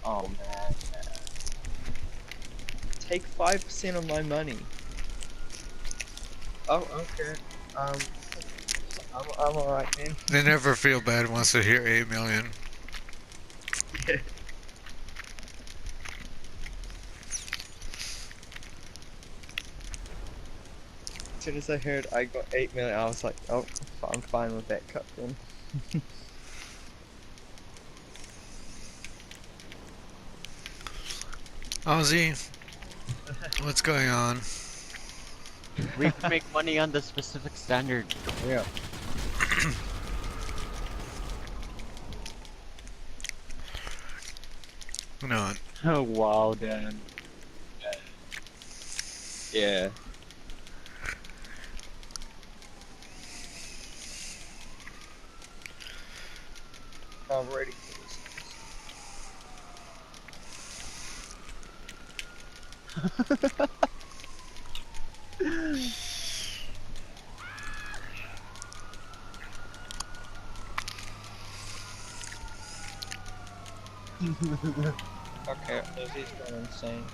Oh man. Take 5% of my money. Oh, okay. Um, I'm alright, man. They never feel bad once they hear 8 million. Yeah. As soon as I heard I got 8 million, I was like, oh, I'm fine with that cut then. Ozzy, what's going on? We can make money on the specific standard. Yeah. No. Oh wow, Dan. Yeah. I'm ready for this. Okay, Ozzy's going insane.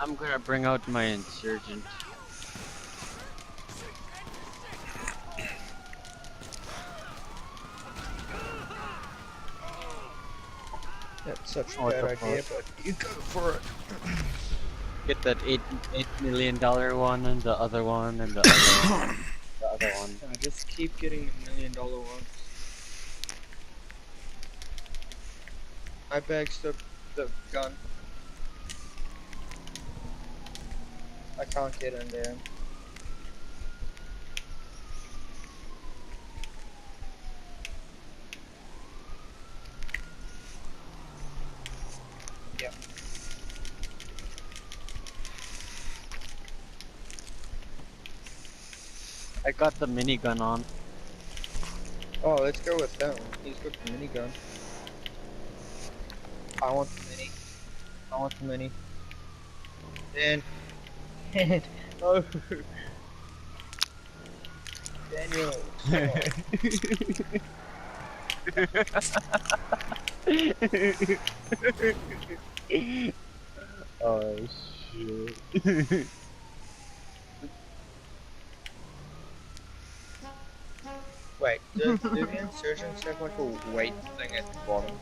I'm gonna bring out my insurgent. That's such a What bad the idea, fuck? but you go for it. Get that $8 million one and the other one and the other one. The other one. I just keep getting the $1 million ones. I bags the gun. I can't get in there. Yep. I got the minigun on. Oh, let's go with him. He's got the minigun. I want the mini. I want the mini. Dan. No. Daniel. Oh shit. Wait, do the insurgents have like a weight thing at the bottom?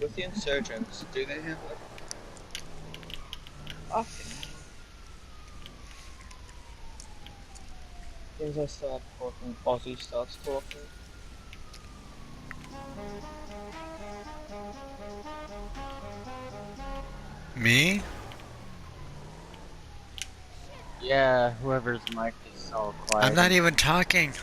With the insurgents, do they have like fucking as soon as I start talking, Ozzy starts talking. Me? Yeah, whoever's mic is so quiet. I'm not even talking.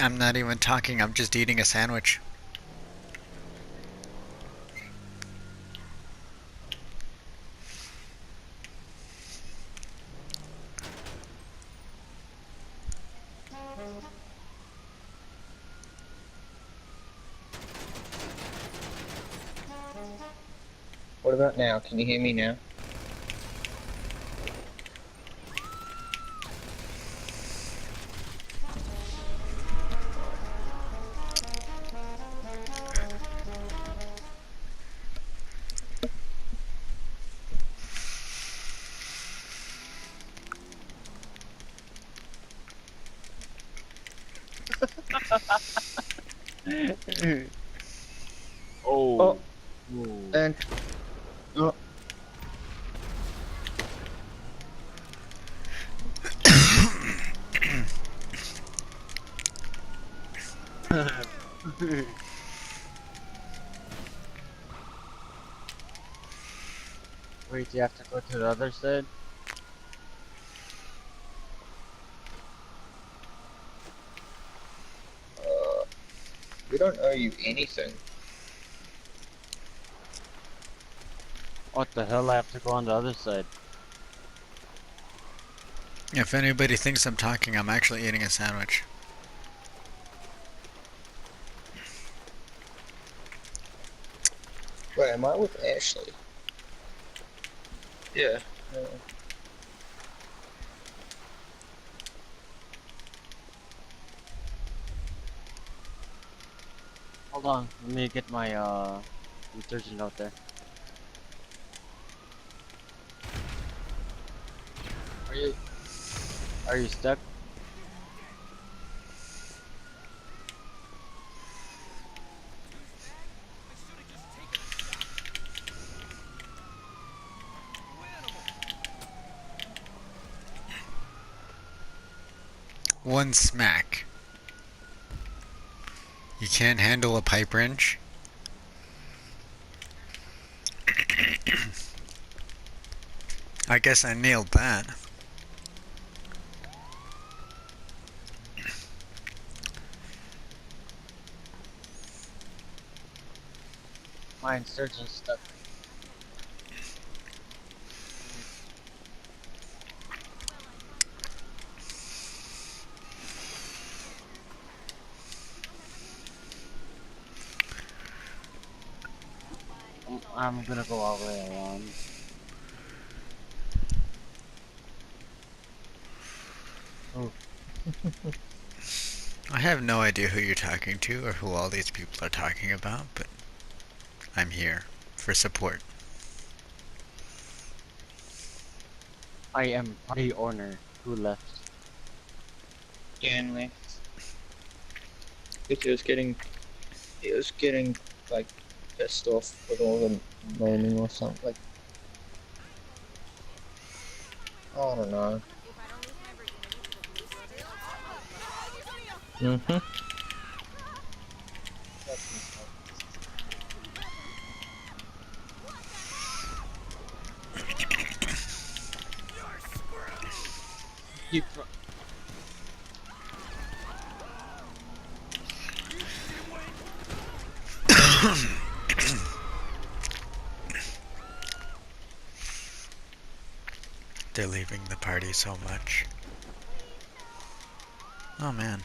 I'm not even talking, I'm just eating a sandwich. What about now? Can you hear me now? Oh. Oh, Ooh. and oh. Wait, you have to go to the other side? We don't owe you anything. What the hell? I have to go on the other side. If anybody thinks I'm talking, I'm actually eating a sandwich. Wait, am I with Ashley? Yeah. Hold on, let me get my detergent out there. Are you stuck? One smack. You can't handle a pipe wrench? I guess I nailed that. My insurgent's stuck. I'm gonna go all the way around. Oh, I have no idea who you're talking to or who all these people are talking about, but I'm here for support. I am party owner who left. Stanley. Because he was getting like pissed off with all the moaning or something. Like, I don't know. Mm-hmm. Keep. They're leaving the party so much. Oh man.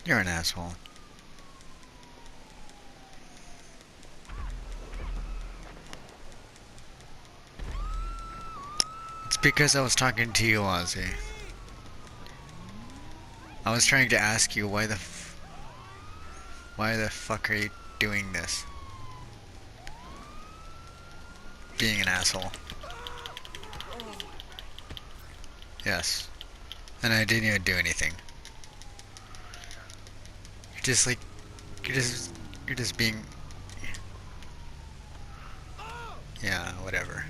You're an asshole. It's because I was talking to you, Ozzy. I was trying to ask you why the fuck are you doing this? Being an asshole. Yes. And I didn't even do anything. You're just like, you're just being, yeah, whatever.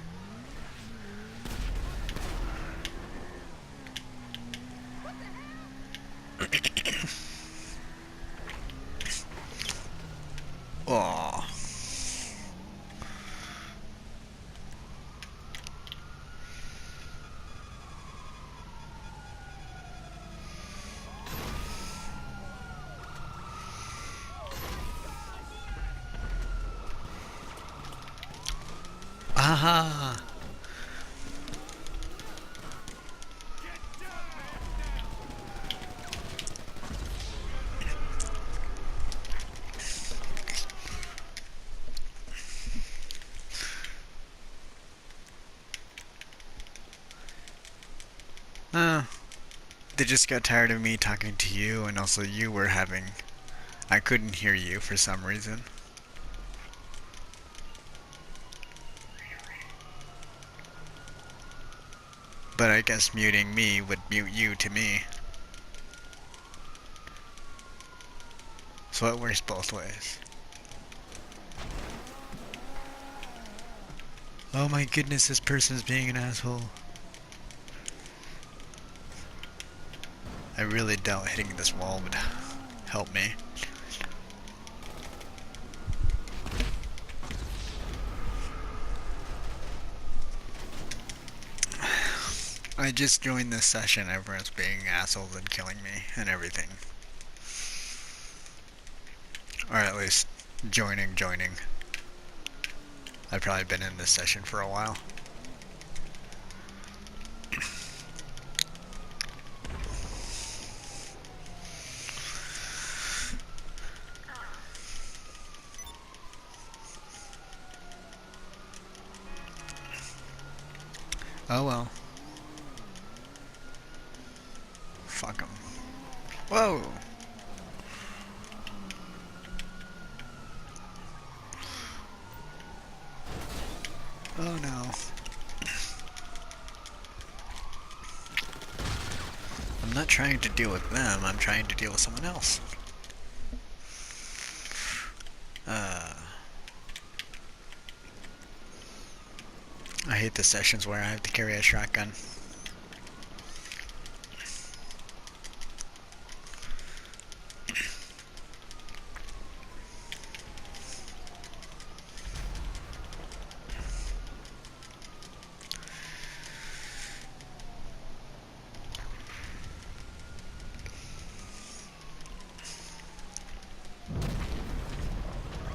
Oh. Aha! They just got tired of me talking to you, and also you were having... I couldn't hear you for some reason. But I guess muting me would mute you to me. So it works both ways. Oh my goodness, this person's being an asshole. I really doubt hitting this wall would help me. I just joined this session. Everyone's being assholes and killing me and everything. Or at least joining. I've probably been in this session for a while. Oh well. Fuck 'em. Whoa! Oh no. I'm not trying to deal with them, I'm trying to deal with someone else. I hate the sessions where I have to carry a shotgun.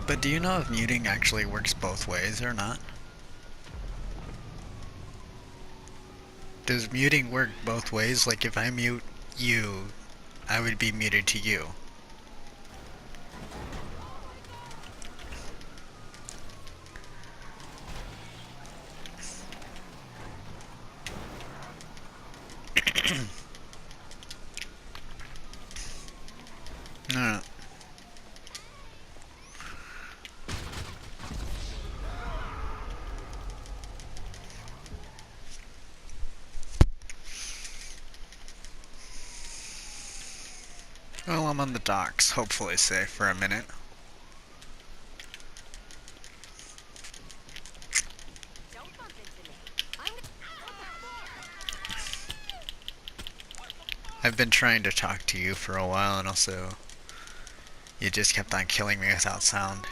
But do you know if muting actually works both ways or not? Does muting work both ways? Like if I mute you, I would be muted to you. No. Well, I'm on the docks, hopefully safe for a minute. I've been trying to talk to you for a while, and also you just kept on killing me without sound.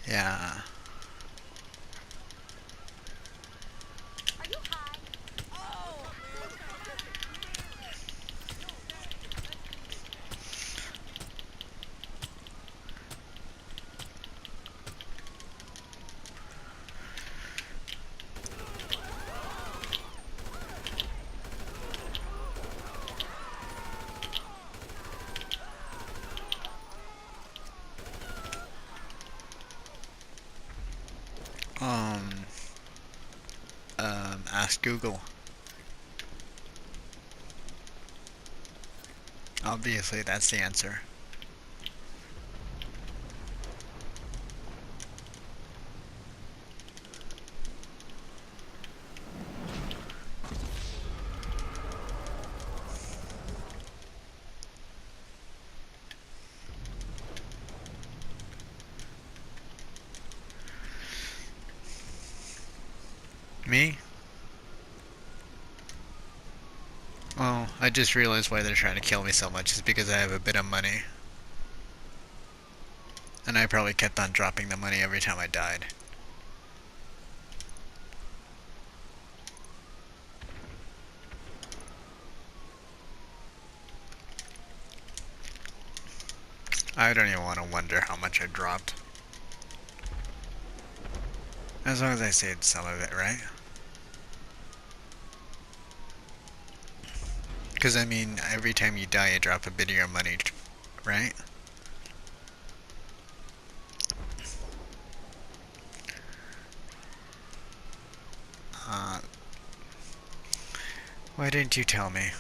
Yeah. Ask Google. Obviously, that's the answer. Me? Oh, I just realized why they're trying to kill me so much is because I have a bit of money. And I probably kept on dropping the money every time I died. I don't even want to wonder how much I dropped. As long as I saved some of it, right? Because, I mean, every time you die, you drop a bit of your money, right? Why didn't you tell me?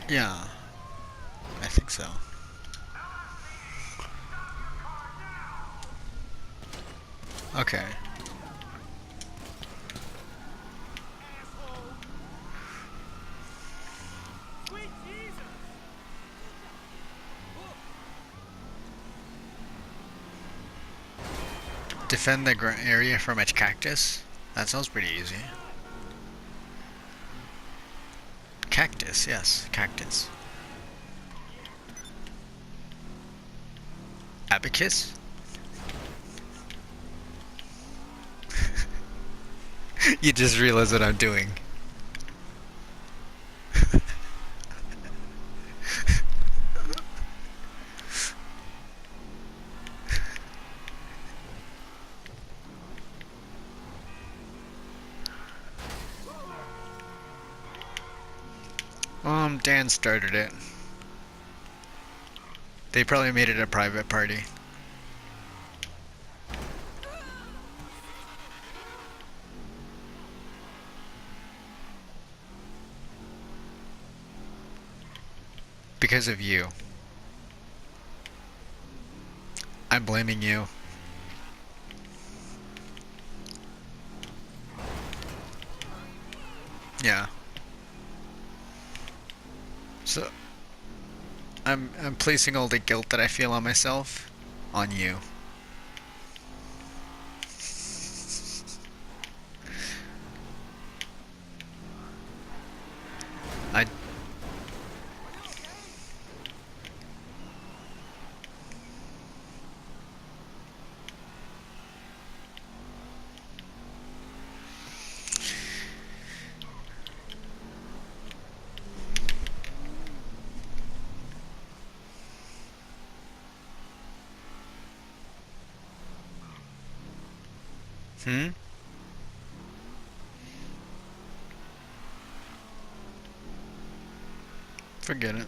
Yeah, I think so. Okay. Defend the area from a cactus? That sounds pretty easy. Cactus, yes, cactus. Abacus? You just realize what I'm doing. Dan started it. They probably made it a private party. Because of you. I'm blaming you. Yeah. So I'm placing all the guilt that I feel on myself on you. I Hmm? Forget it.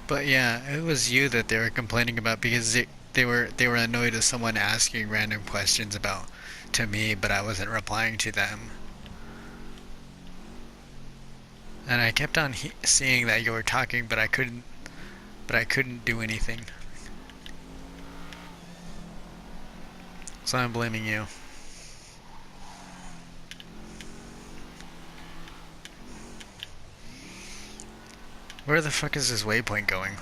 But yeah, it was you that they were complaining about because they were annoyed with someone asking random questions about to me, but I wasn't replying to them. And I kept on seeing that you were talking, but I couldn't do anything. So I'm blaming you. Where the fuck is this waypoint going?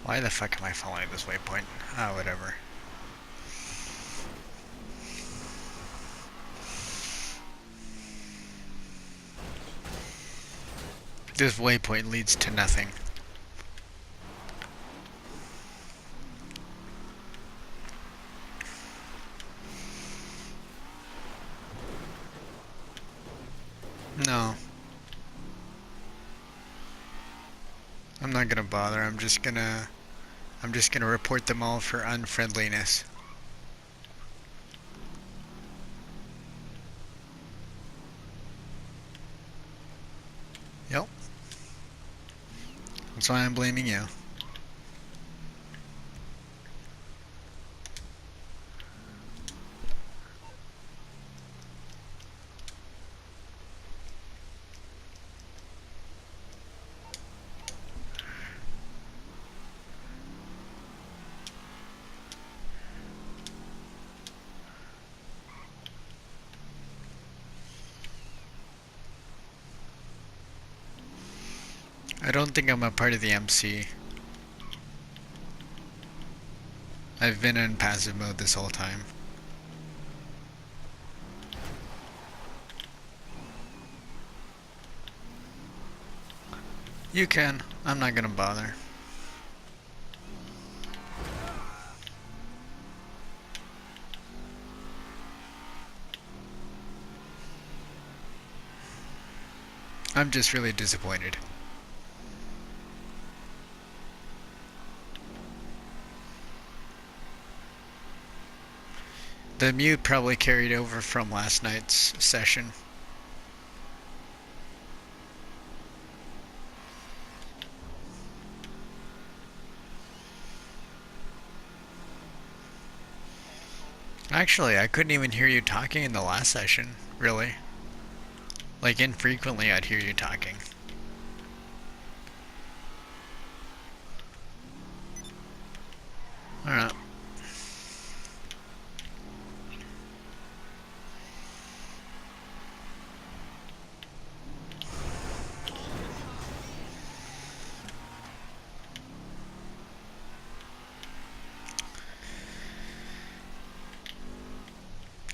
Why the fuck am I following this waypoint? Ah, whatever. This waypoint leads to nothing. No. I'm not gonna bother. I'm just gonna report them all for unfriendliness. Yep. That's why I'm blaming you. I don't think I'm a part of the MC. I've been in passive mode this whole time. You can. I'm not gonna bother. I'm just really disappointed. The mute probably carried over from last night's session. Actually, I couldn't even hear you talking in the last session, really. Like, infrequently I'd hear you talking. Alright.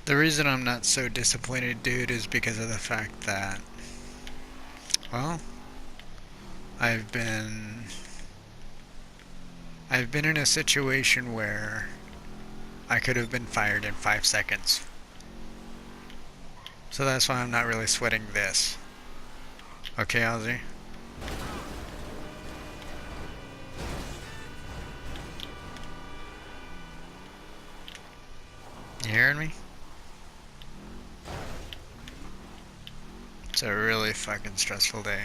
The reason I'm not so disappointed, dude, is because of the fact that, well, I've been in a situation where I could have been fired in 5 seconds. So that's why I'm not really sweating this. Okay, Ozzy? You hearing me? It's a really fucking stressful day.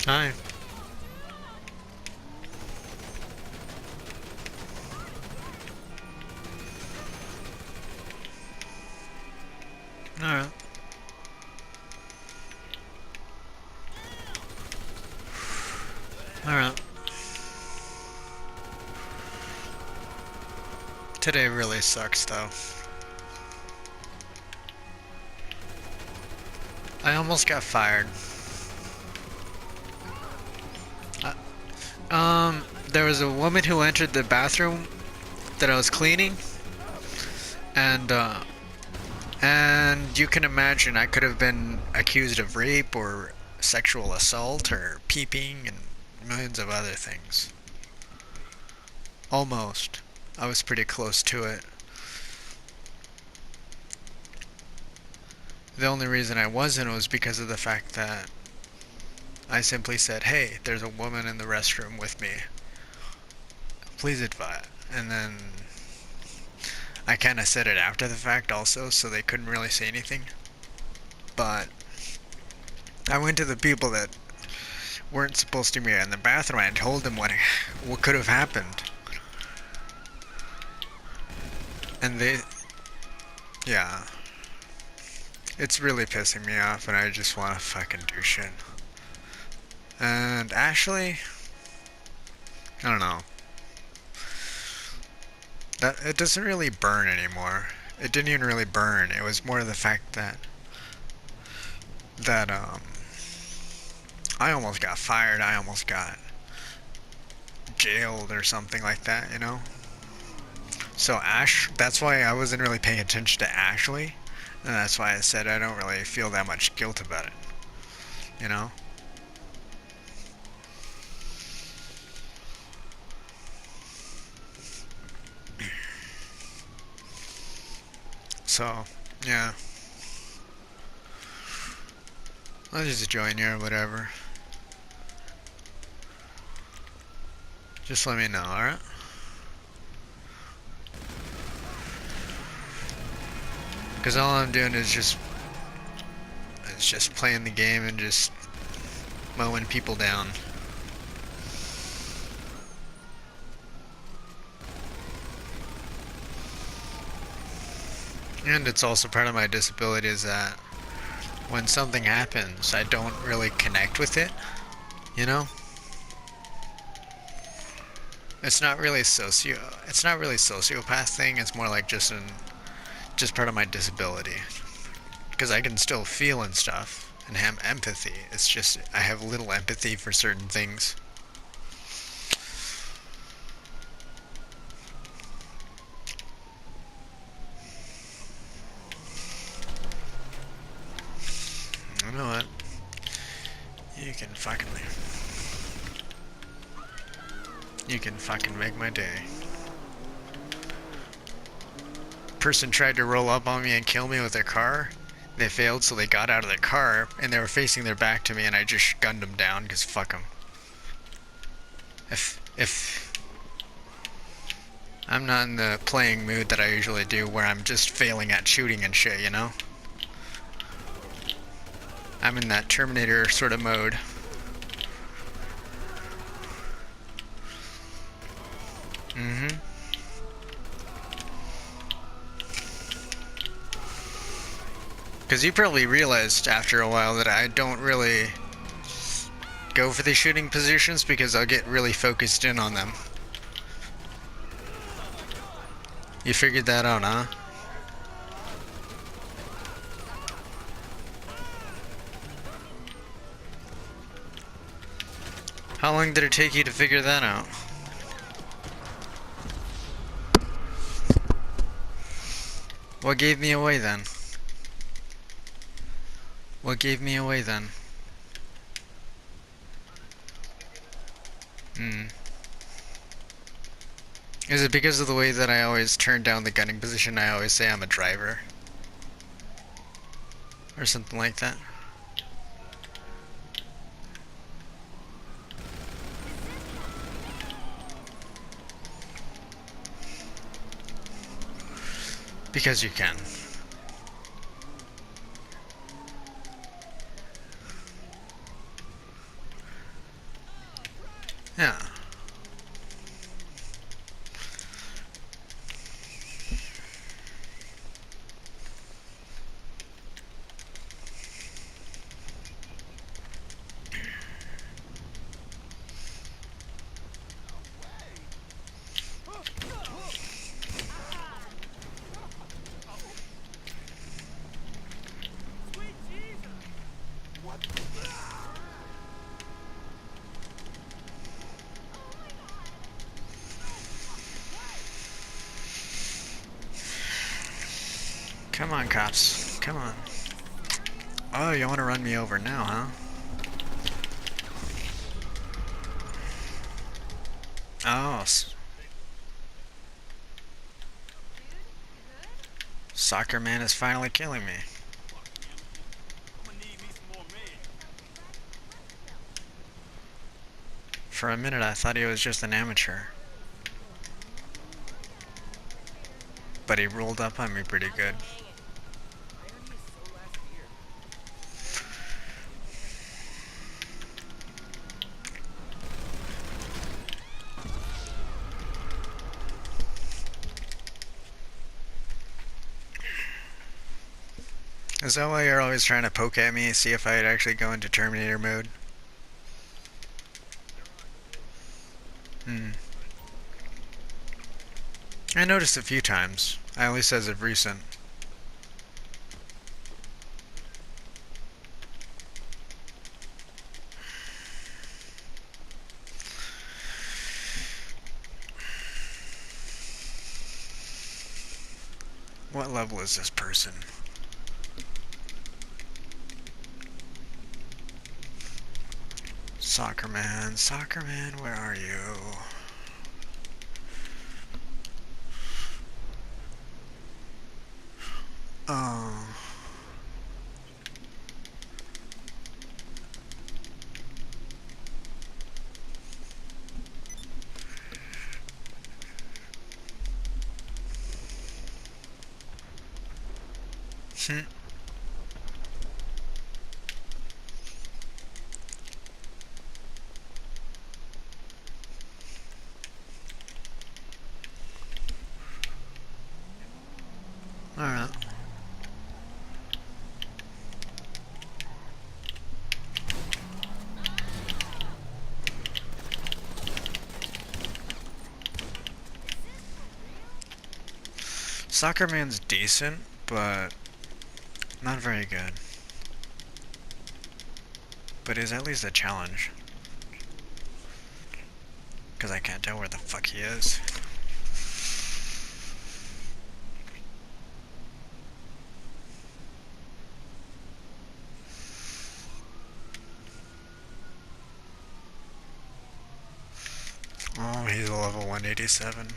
Hi. Alright. Alright. Today really sucks though. I almost got fired. There was a woman who entered the bathroom that I was cleaning, and you can imagine I could have been accused of rape or sexual assault or peeping and millions of other things. Almost. I was pretty close to it. The only reason I wasn't was because of the fact that I simply said, hey, there's a woman in the restroom with me. Please advise. And then I kind of said it after the fact also, so they couldn't really say anything. But I went to the people that weren't supposed to be in the bathroom and told them what could have happened. And they, yeah. It's really pissing me off and I just want to fucking do shit. And Ashley, I don't know. That it doesn't really burn anymore. It didn't even really burn. It was more the fact that I almost got fired. I almost got jailed or something like that, you know? So that's why I wasn't really paying attention to Ashley. And that's why I said I don't really feel that much guilt about it. You know? So, yeah. I'll just join you or whatever. Just let me know, alright? Because all I'm doing is just playing the game and just mowing people down. And it's also part of my disability is that when something happens, I don't really connect with it, you know? It's not really sociopath thing, it's more like just part of my disability. Because I can still feel and stuff and have empathy. It's just I have little empathy for certain things. You know what? You can fucking make my day. Person tried to roll up on me and kill me with their car. They failed, so they got out of their car and they were facing their back to me, and I just gunned them down because fuck them. If I'm not in the playing mood that I usually do, where I'm just failing at shooting and shit, you know? I'm in that Terminator sort of mode. Mm-hmm. Because you probably realized after a while that I don't really go for the shooting positions because I'll get really focused in on them. You figured that out, huh? How long did it take you to figure that out? What gave me away then? What gave me away then? Is it because of the way that I always turn down the gunning position? I always say I'm a driver. Or something like that. Because you can. Yeah. Come on, cops. Come on. Oh, you want to run me over now, huh? Oh, Soccer Man is finally killing me. For a minute, I thought he was just an amateur. But he rolled up on me pretty good. Is that why you're always trying to poke at me, see if I'd actually go into Terminator mode? Hmm. I noticed a few times, at least as of recent. What level is this person? Soccer Man, where are you? Oh. Hmm. Alright. Soccer Man's decent, but not very good. But is at least a challenge. Because I can't tell where the fuck he is. Oh, he's a level 187.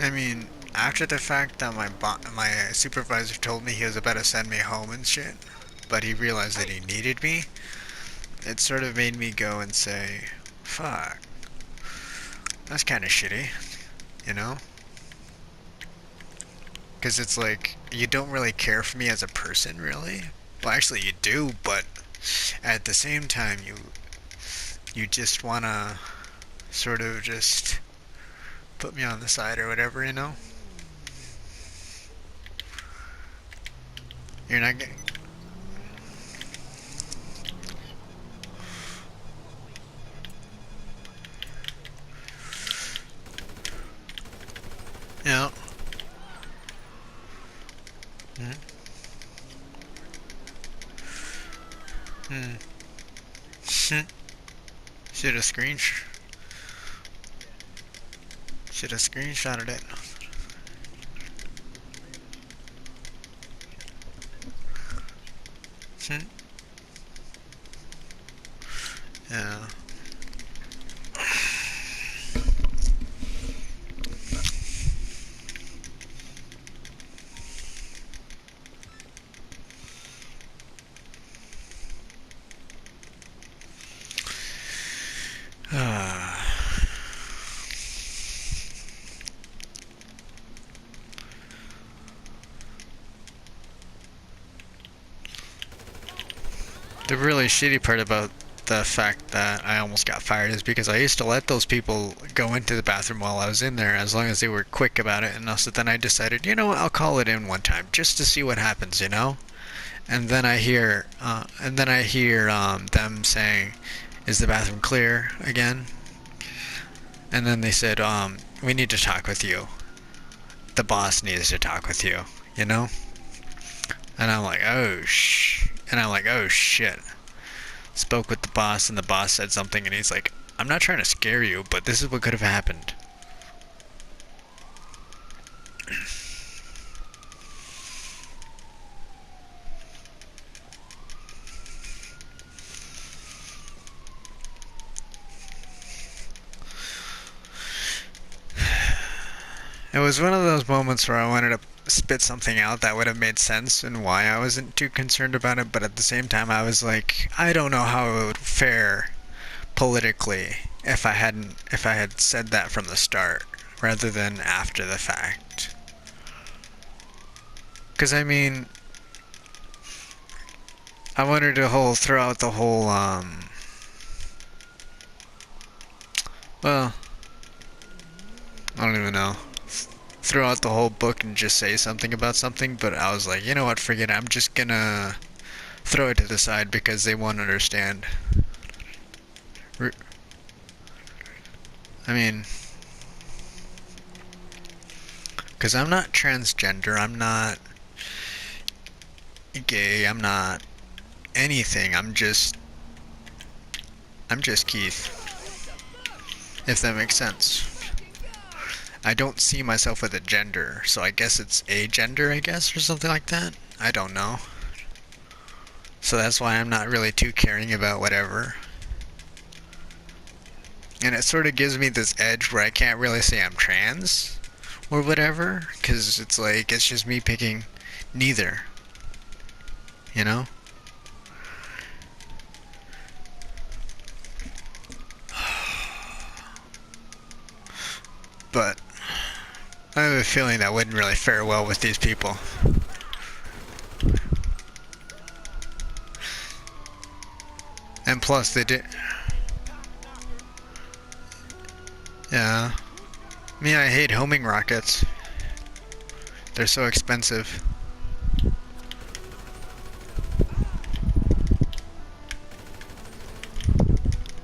I mean, after the fact that my supervisor told me he was about to send me home and shit, but he realized that he needed me, it sort of made me go and say, fuck, that's kind of shitty, you know? Because it's like, you don't really care for me as a person, really. Well, actually you do, but at the same time, you just wanna sort of just put me on the side or whatever, you know? You're not getting... Yeah. Hmm. Hmm. Should have screenshotted it. Hmm. Yeah. The really shitty part about the fact that I almost got fired is because I used to let those people go into the bathroom while I was in there as long as they were quick about it, and also then I decided, you know what, I'll call it in one time just to see what happens, you know? And then I hear them saying, is the bathroom clear again? And then they said, we need to talk with you. The boss needs to talk with you, you know? And I'm like, oh shit. Spoke with the boss, and the boss said something, and he's like, I'm not trying to scare you, but this is what could have happened. It was one of those moments where I wanted to spit something out that would have made sense and why I wasn't too concerned about it, but at the same time I was like, I don't know how it would fare politically if I had said that from the start rather than after the fact. Cause I mean, I wanted to throw out the whole well, I don't even know. Throw out the whole book and just say something about something, but I was like, you know what, forget it. I'm just gonna throw it to the side because they won't understand. I mean, because I'm not transgender, I'm not gay, I'm not anything, I'm just Keith, if that makes sense. I don't see myself with a gender, so I guess it's a gender, I guess, or something like that. I don't know. So that's why I'm not really too caring about whatever. And it sort of gives me this edge where I can't really say I'm trans or whatever, because it's like, it's just me picking neither. You know? But I have a feeling that wouldn't really fare well with these people. And plus they did... Yeah. Me, I hate homing rockets. They're so expensive.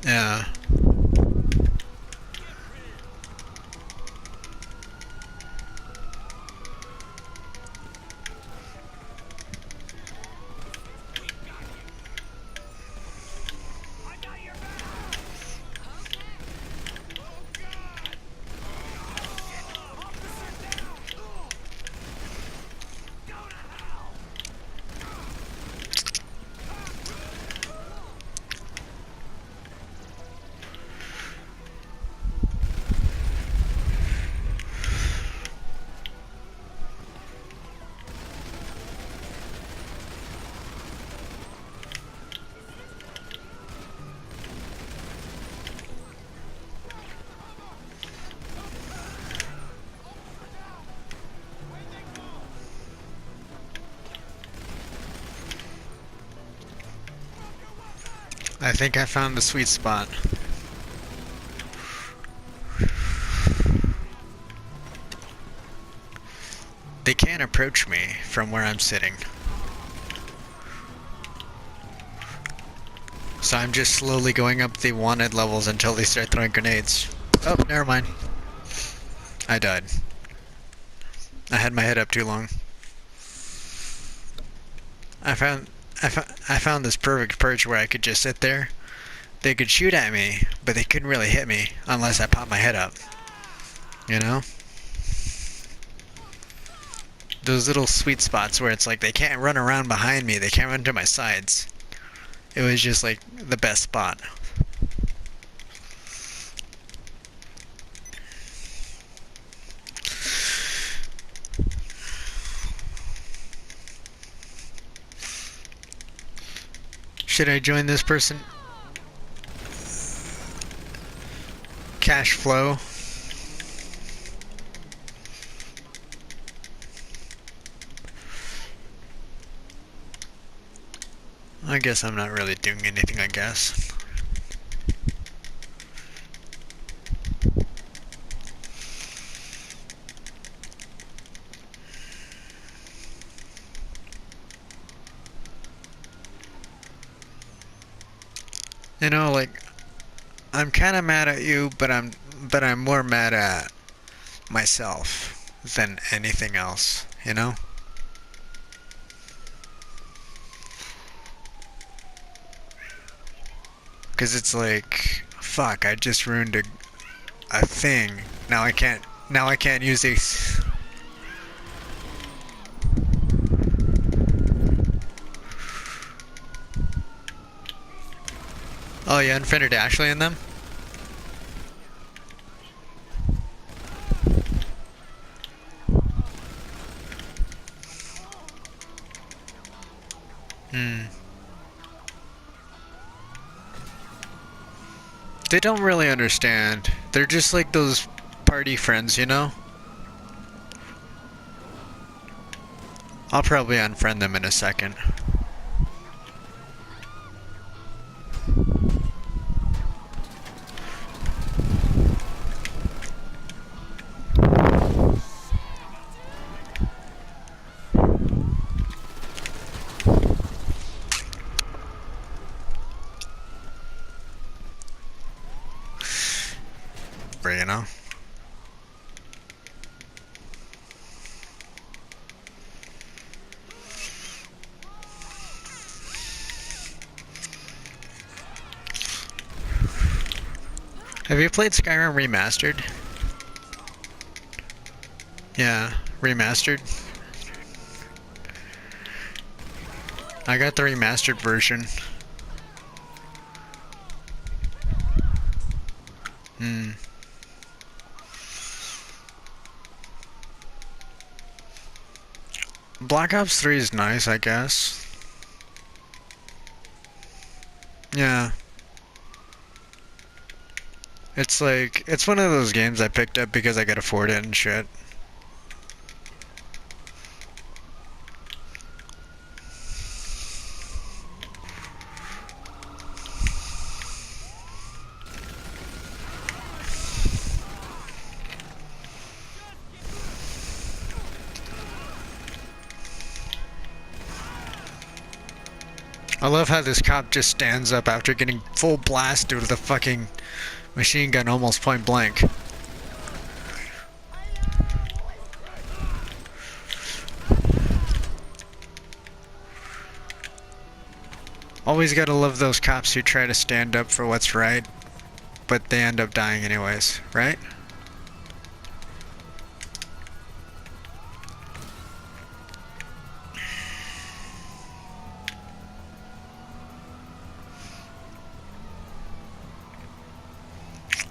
Yeah. I think I found the sweet spot. They can't approach me from where I'm sitting. So I'm just slowly going up the wanted levels until they start throwing grenades. Oh, never mind. I died. I had my head up too long. I found this perfect perch where I could just sit there. They could shoot at me, but they couldn't really hit me unless I popped my head up. You know? Those little sweet spots where it's like they can't run around behind me, they can't run to my sides. It was just like the best spot. Should I join this person? Cash flow. I guess I'm not really doing anything, I guess. You know, like, I'm kind of mad at you, but I'm more mad at myself than anything else, you know? Because it's like, fuck, I just ruined a thing. Now I can't use these. Oh, you unfriended Ashley in them? They don't really understand. They're just like those party friends, you know? I'll probably unfriend them in a second. You know? Have you played Skyrim Remastered? Yeah, Remastered. I got the remastered version. Black Ops 3 is nice, I guess. Yeah. It's like, it's one of those games I picked up because I could afford it and shit. I love how this cop just stands up after getting full blasted with a fucking machine gun almost point blank. Always gotta love those cops who try to stand up for what's right, but they end up dying anyways, right?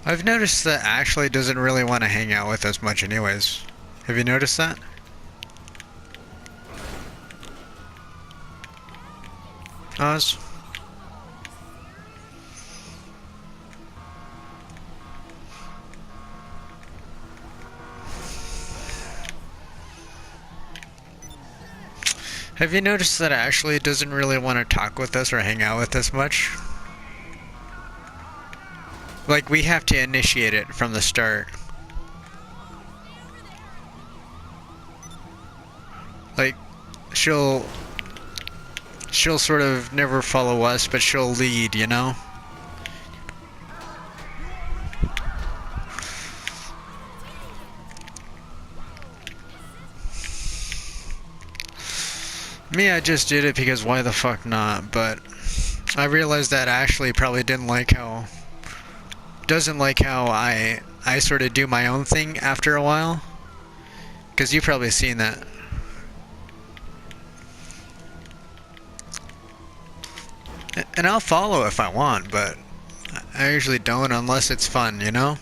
I've noticed that Ashley doesn't really want to hang out with us much anyways. Have you noticed that? Oz? Have you noticed that Ashley doesn't really want to talk with us or hang out with us much? Like, we have to initiate it from the start. Like, she'll sort of never follow us, but she'll lead, you know? Me, I just did it because why the fuck not, but I realized that Ashley probably doesn't like how I sort of do my own thing after a while. Because you've probably seen that. And I'll follow if I want, but I usually don't unless it's fun, you know?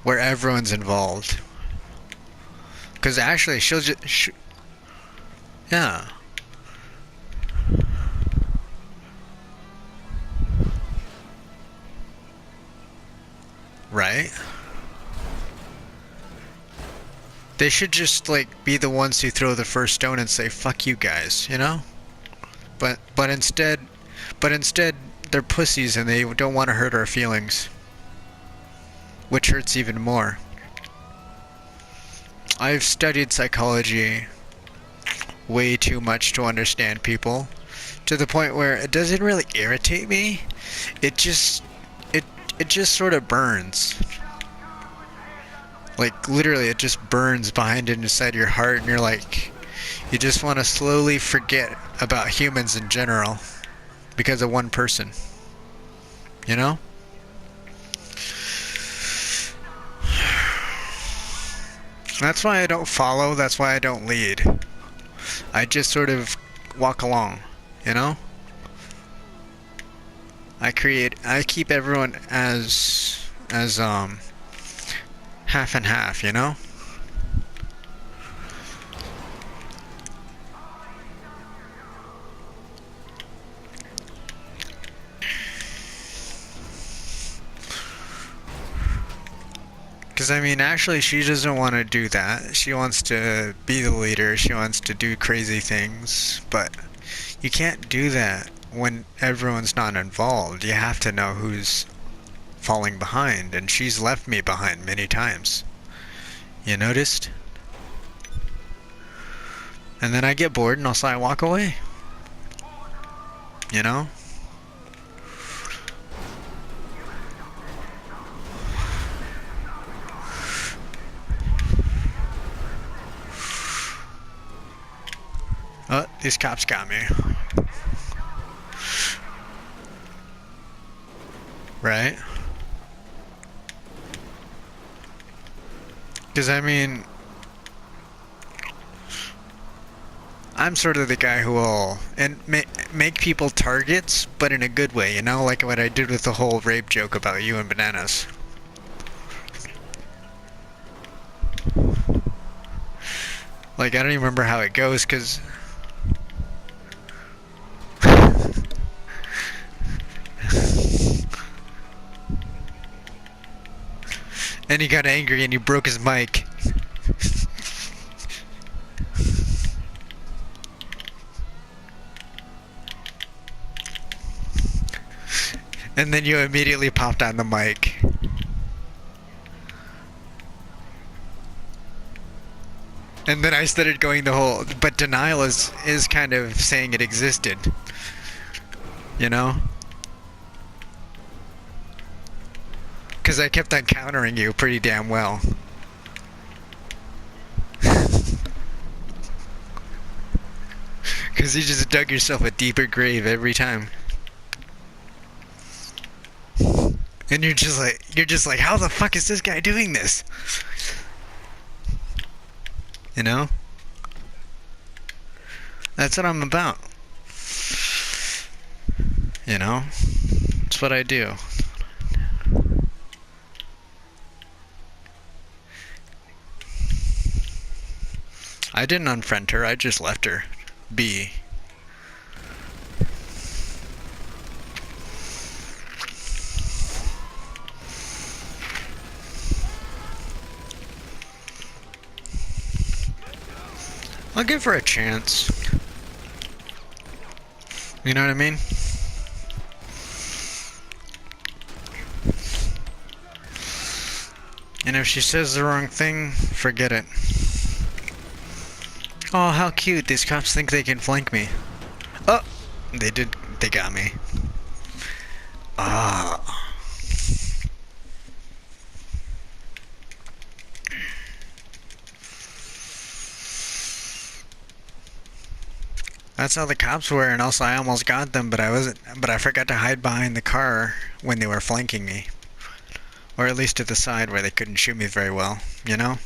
Where everyone's involved. Because Ashley, she'll just... yeah. Right? They should just, like, be the ones who throw the first stone and say, fuck you guys, you know? But instead, they're pussies and they don't want to hurt our feelings. Which hurts even more. I've studied psychology way too much to understand people. To the point where it doesn't really irritate me. It just sort of burns. Like, literally, it just burns behind inside your heart, and you're like, you just want to slowly forget about humans in general because of one person. You know? That's why I don't follow, that's why I don't lead. I just sort of walk along, you know? I keep everyone as half and half, you know? Because, I mean, actually, she doesn't want to do that. She wants to be the leader. She wants to do crazy things. But you can't do that when everyone's not involved. You have to know who's falling behind. And she's left me behind many times. You noticed? And then I get bored and also I walk away. You know? Oh, these cops got me. Right? Because, I mean, I'm sort of the guy who will make people targets, but in a good way, you know? Like what I did with the whole rape joke about you and Bananas. Like, I don't even remember how it goes, because... and he got angry and he broke his mic. And then you immediately popped on the mic. And then I started going the whole... But denial is kind of saying it existed. You know? Because I kept on countering you pretty damn well. Because you just dug yourself a deeper grave every time. And you're just like, how the fuck is this guy doing this? You know? That's what I'm about. You know? It's what I do. I didn't unfriend her, I just left her be. I'll give her a chance. You know what I mean? And if she says the wrong thing, forget it. Oh, how cute. These cops think they can flank me. Oh! They did. They got me. Ah. That's how the cops were, and also I almost got them, but I forgot to hide behind the car when they were flanking me. Or at least to the side where they couldn't shoot me very well, you know?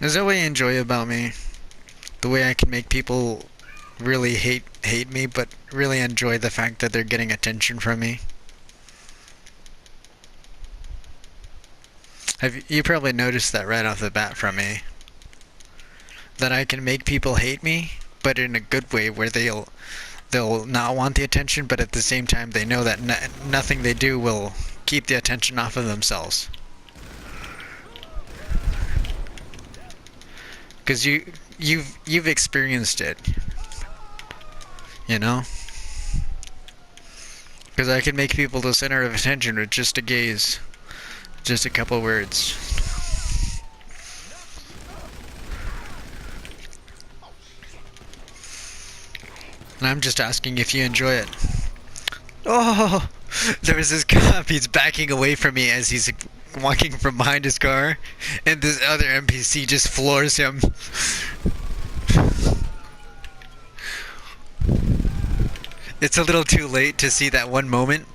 Is that what you enjoy about me? The way I can make people really hate me, but really enjoy the fact that they're getting attention from me? You probably noticed that right off the bat from me. That I can make people hate me, but in a good way where they'll not want the attention, but at the same time they know that nothing they do will keep the attention off of themselves. Because you've experienced it, you know? Because I can make people the center of attention with just a gaze, just a couple words. And I'm just asking if you enjoy it. Oh, there was this cop, he's backing away from me as he's walking from behind his car, and this other NPC just floors him. It's a little too late to see that one moment,